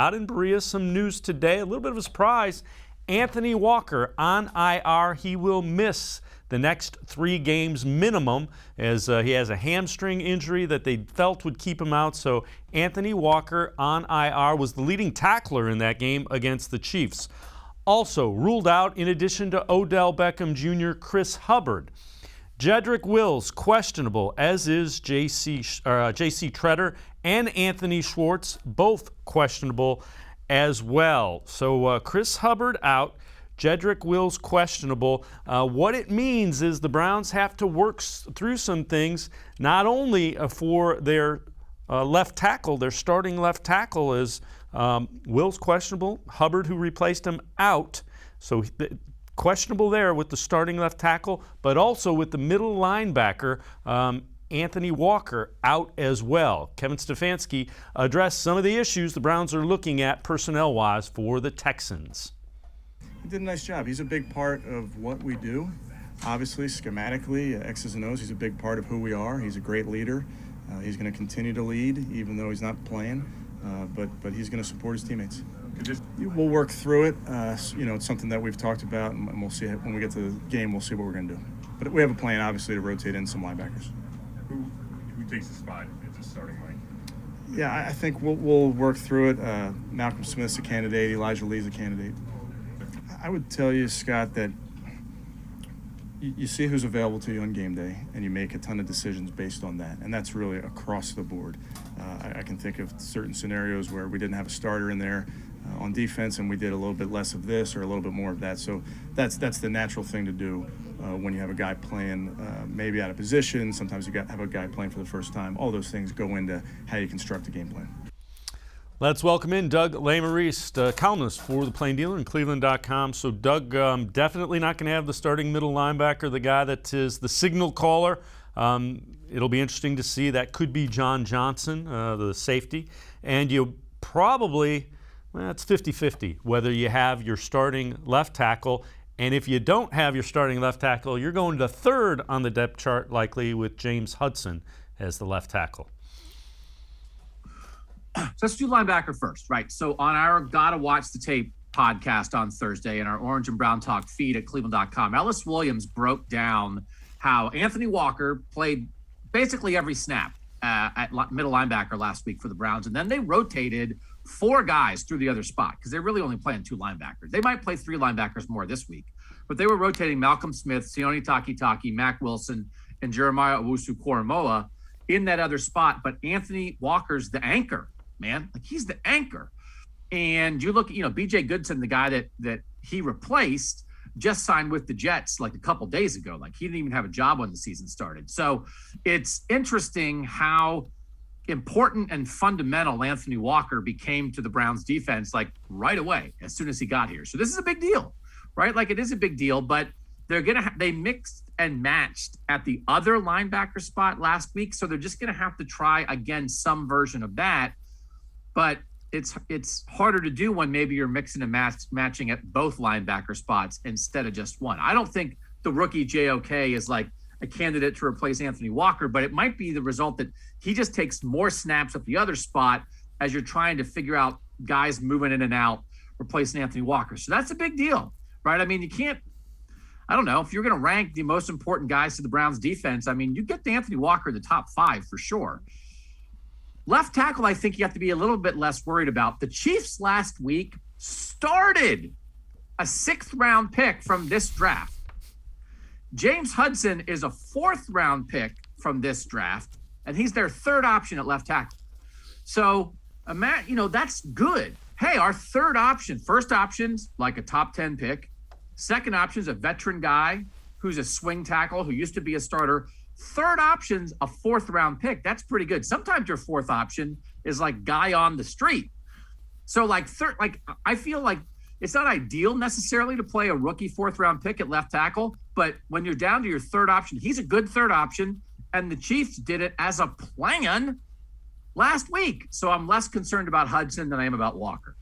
Out in Berea, some news today, a little bit of a surprise. Anthony Walker on IR. He will miss the next 3 games minimum as he has a hamstring injury that they felt would keep him out. So Anthony Walker on IR was the leading tackler in that game against the Chiefs. Also ruled out, in addition to Odell Beckham Jr., Chris Hubbard. Jedrick Wills questionable, as is J.C. Treader and Anthony Schwartz, both questionable as well. So Chris Hubbard out, Jedrick Wills questionable. What it means is the Browns have to work through some things, not only for their left tackle, their starting left tackle is Wills questionable, Hubbard, who replaced him, out. So questionable there with the starting left tackle, but also with the middle linebacker, Anthony Walker, out as well. Kevin Stefanski addressed some of the issues the Browns are looking at personnel-wise for the Texans. He did a nice job. He's a big part of what we do. Obviously, schematically, X's and O's, he's a big part of who we are. He's a great leader. He's going to continue to lead, even though he's not playing, but he's going to support his teammates. We'll work through it. It's something that we've talked about, and we'll see when we get to the game. We'll see what we're going to do. But we have a plan, obviously, to rotate in some linebackers. Who takes the spot at the starting line? Yeah, I think we'll work through it. Malcolm Smith's a candidate. Elijah Lee's a candidate. I would tell you, Scott, that you see who's available to you on game day, and you make a ton of decisions based on that, and that's really across the board. I can think of certain scenarios where we didn't have a starter in there on defense, and we did a little bit less of this or a little bit more of that. So that's the natural thing to do when you have a guy playing maybe out of position. Sometimes you have a guy playing for the first time. All those things go into how you construct a game plan. Let's welcome in Doug Lesmerises, columnist for the Plain Dealer and cleveland.com. So Doug, definitely not going to have the starting middle linebacker, the guy that is the signal caller. It'll be interesting to see. That could be John Johnson, the safety. And you probably, it's 50-50 whether you have your starting left tackle. And if you don't have your starting left tackle, you're going to third on the depth chart, likely with James Hudson as the left tackle. So let's do linebacker first, right? So on our Gotta Watch the Tape podcast on Thursday and our Orange and Brown Talk feed at cleveland.com, Ellis Williams broke down how Anthony Walker played basically every snap at middle linebacker last week for the Browns. And then they rotated 4 guys through the other spot because they're really only playing 2 linebackers. They might play 3 linebackers more this week, but they were rotating Malcolm Smith, Sione Takitaki, Mac Wilson, and Jeremiah Owusu-Koramoah in that other spot. But Anthony Walker's the anchor, man. Like, he's the anchor. And you look at, BJ Goodson, the guy that he replaced, just signed with the Jets like a couple days ago. Like, he didn't even have a job when the season started. So it's interesting how important and fundamental Anthony Walker became to the Browns defense, like right away, as soon as he got here. So this is a big deal, right? Like, it is a big deal, but they mixed and matched at the other linebacker spot last week. So they're just going to have to try again, some version of that. But it's harder to do when maybe you're mixing and matching at both linebacker spots instead of just one. I don't think the rookie JOK is like a candidate to replace Anthony Walker, but it might be the result that he just takes more snaps at the other spot as you're trying to figure out guys moving in and out, replacing Anthony Walker. So that's a big deal, right? I mean, you can't, I don't know, if you're going to rank the most important guys to the Browns defense, I mean, you get to Anthony Walker in the top 5 for sure. Left tackle, I think you have to be a little bit less worried about. The Chiefs last week started a 6th-round pick from this draft. James Hudson is a 4th-round pick from this draft, and he's their 3rd option at left tackle. So, that's good. Hey, our 3rd option, first option's like a top 10 pick. Second option's a veteran guy who's a swing tackle who used to be a starter. 3rd option's a 4th-round pick. That's pretty good. Sometimes your 4th option is like guy on the street. So I feel like it's not ideal necessarily to play a rookie 4th-round pick at left tackle, but when you're down to your 3rd option, he's a good 3rd option, and the Chiefs did it as a plan last week. So I'm less concerned about Hudson than I am about Walker.